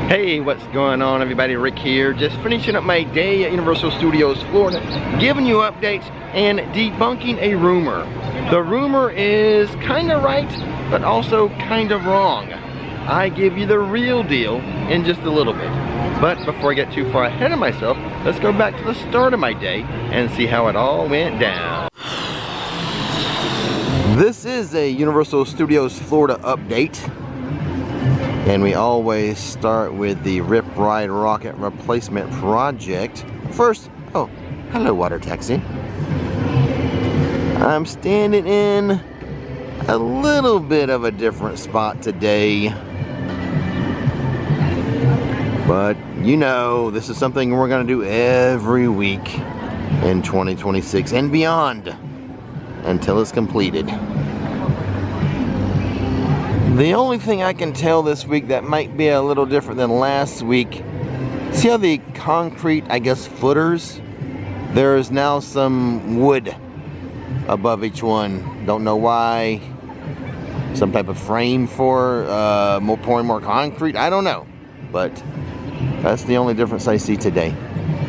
Hey, what's going on everybody? Rick here, just finishing up my day at Universal Studios Florida, giving you updates and debunking a rumor. The rumor is kind of right, but also kind of wrong. I give you the real deal in just a little bit. But before I get too far ahead of myself, let's go back to the start of my day and see how it all went down. This is a Universal Studios Florida update. And we always start with the Rip Ride Rocket replacement project. First, oh, hello water taxi. I'm standing in a little bit of a different spot today. But you know, this is something we're gonna do every week in 2026 and beyond until it's completed. The only thing I can tell this week that might be a little different than last week, see how the concrete, I guess, footers, there is now some wood above each one. Don't know why. Some type of frame for pouring more concrete, I don't know. But that's the only difference I see today.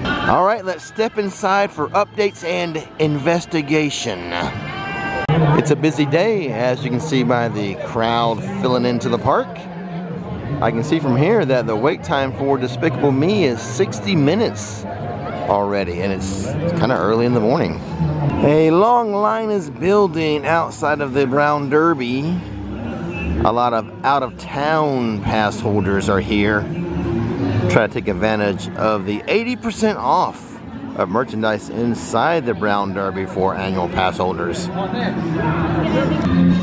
All right, let's step inside for updates and investigation. It's a busy day, as you can see by the crowd filling into the park. I can see from here that the wait time for Despicable Me is 60 minutes already, and it's kind of early in the morning. A long line is building outside of the Brown Derby. A lot of out-of-town pass holders are here. Try to take advantage of the 80% off of merchandise inside the Brown Derby for annual pass holders.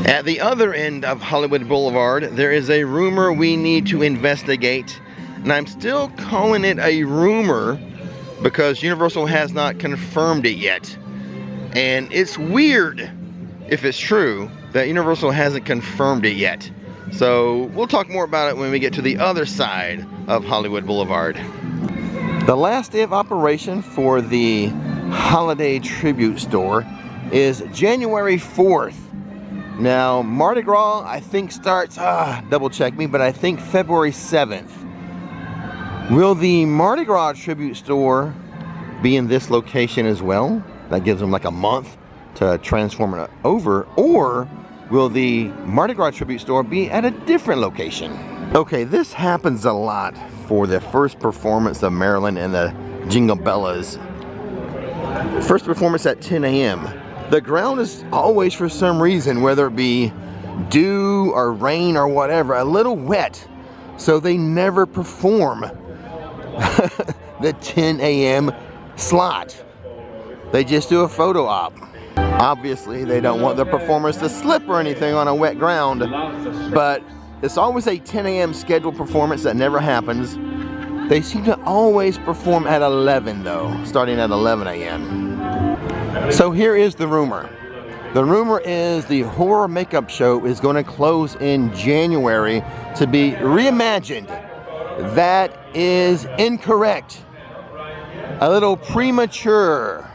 At the other end of Hollywood Boulevard, there is a rumor we need to investigate, and I'm still calling it a rumor because Universal has not confirmed it yet. And it's weird, if it's true, that Universal hasn't confirmed it yet. So we'll talk more about it when we get to the other side of Hollywood Boulevard. The last day of operation for the holiday tribute store is January 4th. Now, Mardi Gras, I think starts, double check me, but I think February 7th. Will the Mardi Gras tribute store be in this location as well? That gives them like a month to transform it over. Or will the Mardi Gras tribute store be at a different location? Okay, this happens a lot for the first performance of Marilyn and the Jingle Bellas. First performance at 10 a.m. The ground is always, for some reason, whether it be dew or rain or whatever, a little wet. So they never perform the 10 a.m. slot. They just do a photo op. Obviously, they don't want the performers to slip or anything on a wet ground, but it's always a 10 a.m. scheduled performance that never happens. They seem to always perform at 11 though, starting at 11 a.m. So here is the rumor. The rumor is the horror makeup show is going to close in January to be reimagined. That is incorrect. A little premature.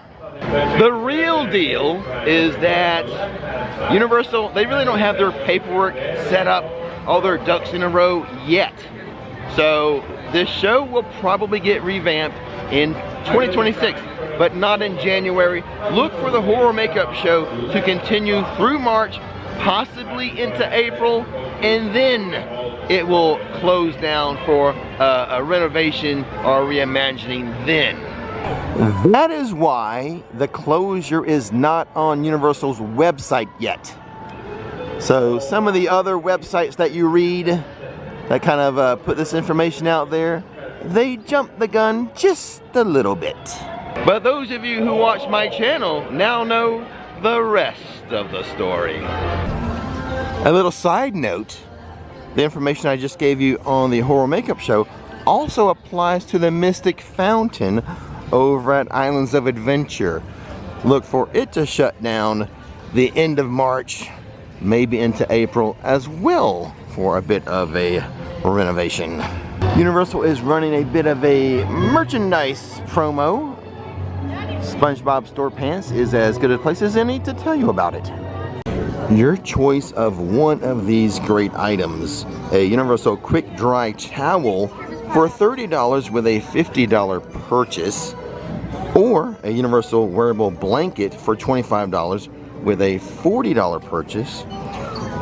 The real deal is that Universal, they really don't have their paperwork set up, all their ducks in a row yet. So this show will probably get revamped in 2026, but not in January. Look for the horror makeup show to continue through March, possibly into April, and then it will close down for a renovation or reimagining then. That is why the closure is not on Universal's website yet. So some of the other websites that you read that kind of put this information out there, they jumped the gun just a little bit. But those of you who watch my channel now know the rest of the story. A little side note, the information I just gave you on the horror makeup show also applies to the Mystic Fountain over at Islands of Adventure. Look for it to shut down the end of March, maybe into April as well, for a bit of a renovation. Universal is running a bit of a merchandise promo. SpongeBob Store Pants is as good a place as any to tell you about it. Your choice of one of these great items, a Universal Quick Dry Towel for $30 with a $50 purchase, or a universal wearable blanket for $25 with a $40 purchase,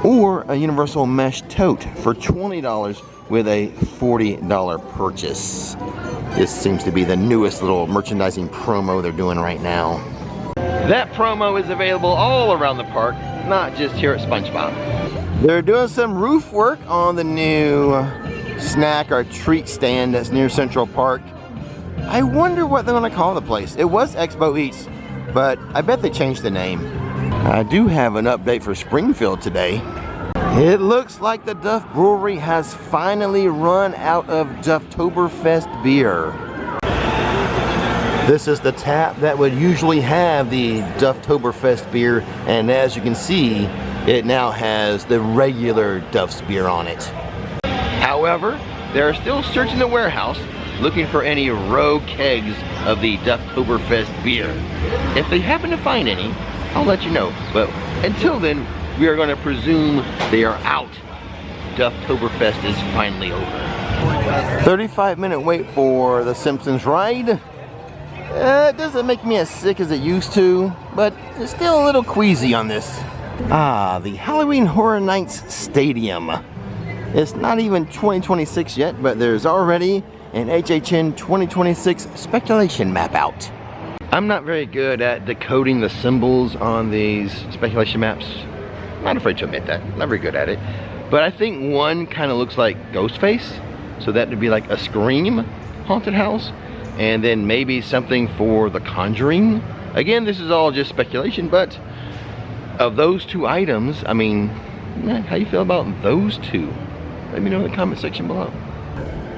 or a universal mesh tote for $20 with a $40 purchase. This seems to be the newest little merchandising promo they're doing right now. That promo is available all around the park, not just here at SpongeBob. They're doing some roof work on the new snack or treat stand that's near Central Park. I wonder what they're gonna call the place. It was Expo Eats, but I bet they changed the name. I do have an update for Springfield today. It looks like the Duff Brewery has finally run out of Dufftoberfest beer. This is the tap that would usually have the Dufftoberfest beer, and as you can see, it now has the regular Duff's beer on it. However, they're still searching the warehouse looking for any rogue kegs of the Dufftoberfest beer. If they happen to find any, I'll let you know. But until then, we are going to presume they are out. Dufftoberfest is finally over. 35-minute wait for the Simpsons ride. It doesn't make me as sick as it used to, but it's still a little queasy on this. Ah, the Halloween Horror Nights Stadium. It's not even 2026 yet, but there's already an HHN 2026 speculation map out. I'm not very good at decoding the symbols on these speculation maps. I'm not afraid to admit that. I'm not very good at it. But I think one kind of looks like Ghostface. So that would be like a Scream haunted house. And then maybe something for The Conjuring. Again, this is all just speculation, but of those two items, I mean, how you feel about those two? Let me know in the comment section below.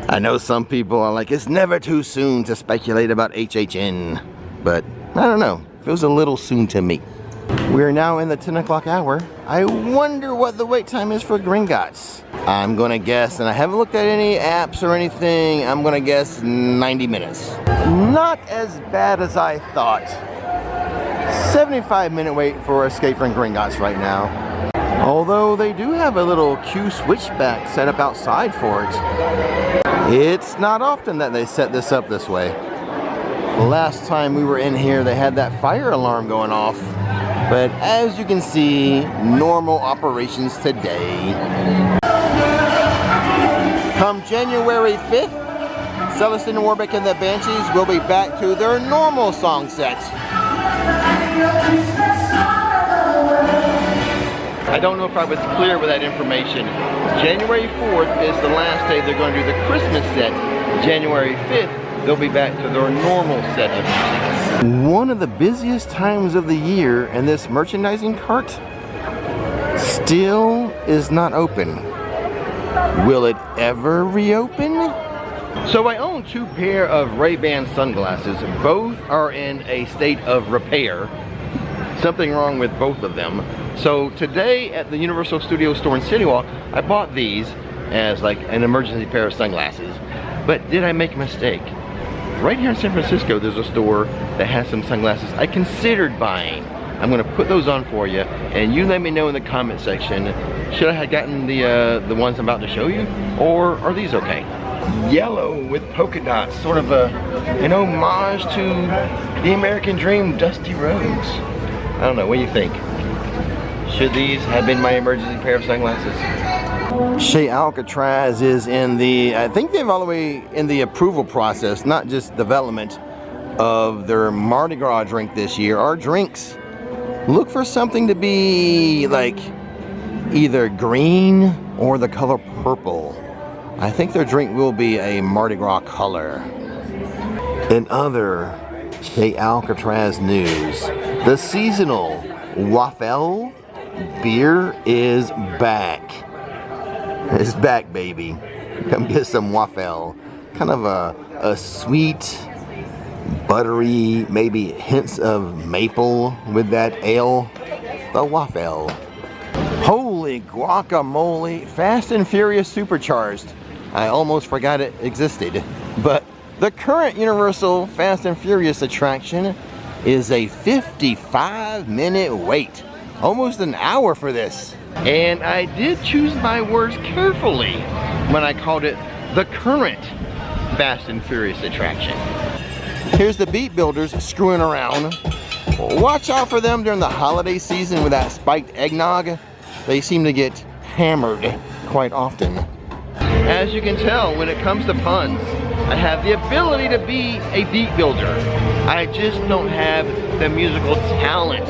I know some people are like, it's never too soon to speculate about HHN. But I don't know, feels a little soon to me. We are now in the 10 o'clock hour. I wonder what the wait time is for Gringotts. I'm gonna guess, and I haven't looked at any apps or anything, I'm gonna guess 90 minutes. Not as bad as I thought. 75-minute wait for Escape from Gringotts right now. Although they do have a little queue switchback set up outside for it. It's not often that they set this up this way. Last time we were in here, they had that fire alarm going off. But as you can see, normal operations today. Come January 5th, Celestine Warbeck and the Banshees will be back to their normal song set. I don't know if I was clear with that information. January 4th is the last day they're going to do the Christmas set. January 5th, they'll be back to their normal set of music. One of the busiest times of the year, and this merchandising cart still is not open. Will it ever reopen? So I own two pair of Ray-Ban sunglasses. Both are in a state of repair. Something wrong with both of them. So today at the Universal Studios store in City Walk, I bought these as like an emergency pair of sunglasses. But did I make a mistake? Right here in San Francisco, there's a store that has some sunglasses I considered buying. I'm gonna put those on for you, and you let me know in the comment section, should I have gotten the ones I'm about to show you, or are these okay? Yellow with polka dots, sort of an homage to the American Dream, Dusty Roads. I don't know, what do you think? Should these have been my emergency pair of sunglasses? Chez Alcatraz is in the, I think they're all the way in the approval process, not just development of their Mardi Gras drink this year. Our drinks look for something to be like either green or the color purple. I think their drink will be a Mardi Gras color. In other Chez Alcatraz news, the seasonal Waffle beer is back. It's back, baby. Come get some Waffle. Kind of a sweet, buttery, maybe hints of maple with that ale. The Waffle. Holy guacamole. Fast and Furious Supercharged. I almost forgot it existed. But the current Universal Fast and Furious attraction is a 55-minute wait. Almost an hour for this. And I did choose my words carefully when I called it the current Fast and Furious attraction. Here's the Beat Builders screwing around. Watch out for them during the holiday season with that spiked eggnog. They seem to get hammered quite often. As you can tell, when it comes to puns, I have the ability to be a beat builder. I just don't have the musical talent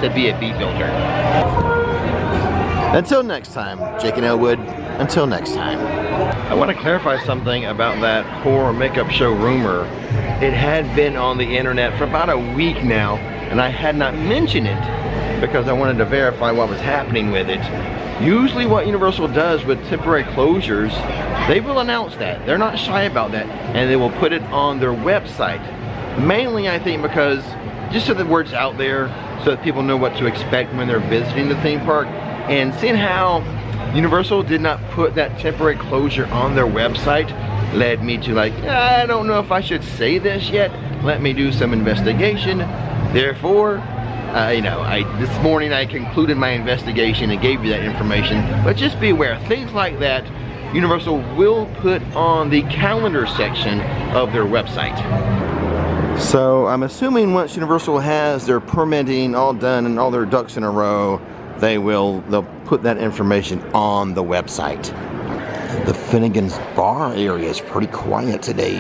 to be a beat builder. Until next time, Jake and Elwood, until next time. I want to clarify something about that horror makeup show rumor. It had been on the internet for about a week now, and I had not mentioned it because I wanted to verify what was happening with it. Usually what Universal does with temporary closures, they will announce that. They're not shy about that, and they will put it on their website. Mainly, I think, because just so the word's out there, so that people know what to expect when they're visiting the theme park. And seeing how Universal did not put that temporary closure on their website led me to like, I don't know if I should say this yet. Let me do some investigation. Therefore, this morning I concluded my investigation and gave you that information. But just be aware, things like that, Universal will put on the calendar section of their website. So I'm assuming once Universal has their permitting all done and all their ducks in a row, they'll put that information on the website. The Finnegan's Bar area is pretty quiet today.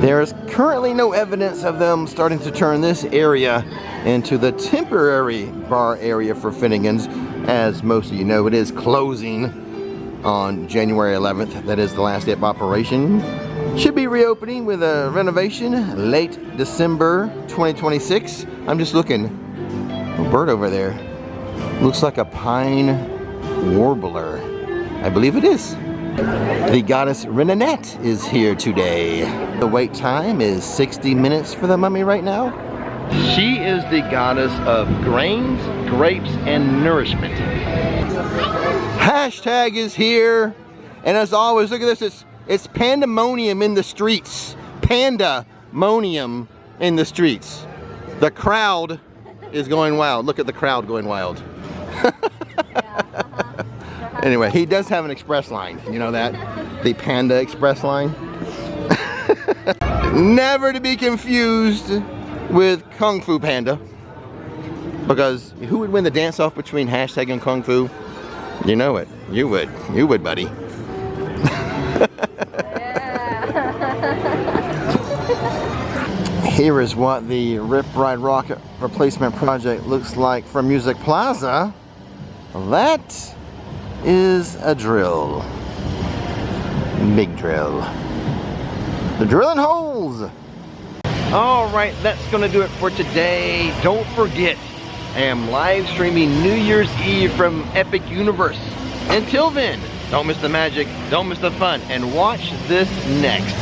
There is currently no evidence of them starting to turn this area into the temporary bar area for Finnegan's. As most of you know, it is closing on January 11th. That is the last day of operation. Should be reopening with a renovation late December 2026. I'm just looking. A bird over there. Looks like a pine warbler. I believe it is. The goddess Renanette is here today. The wait time is 60 minutes for the mummy right now. She is the goddess of grains, grapes, and nourishment. Hashtag is here. And as always, look at this. It's pandemonium in the streets. Pandemonium in the streets. The crowd is going wild. Look at the crowd going wild. Anyway, he does have an express line. You know that? The Panda Express line. Never to be confused with Kung Fu Panda. Because who would win the dance-off between Hashtag and Kung Fu? You know it. You would. You would, buddy. Here is what the Rip Ride Rocket replacement project looks like from Music Plaza. That is a drill. Big drill. They're drilling holes. Alright, that's gonna do it for today. Don't forget, I am live streaming New Year's Eve from Epic Universe. Until then, don't miss the magic, don't miss the fun, and watch this next.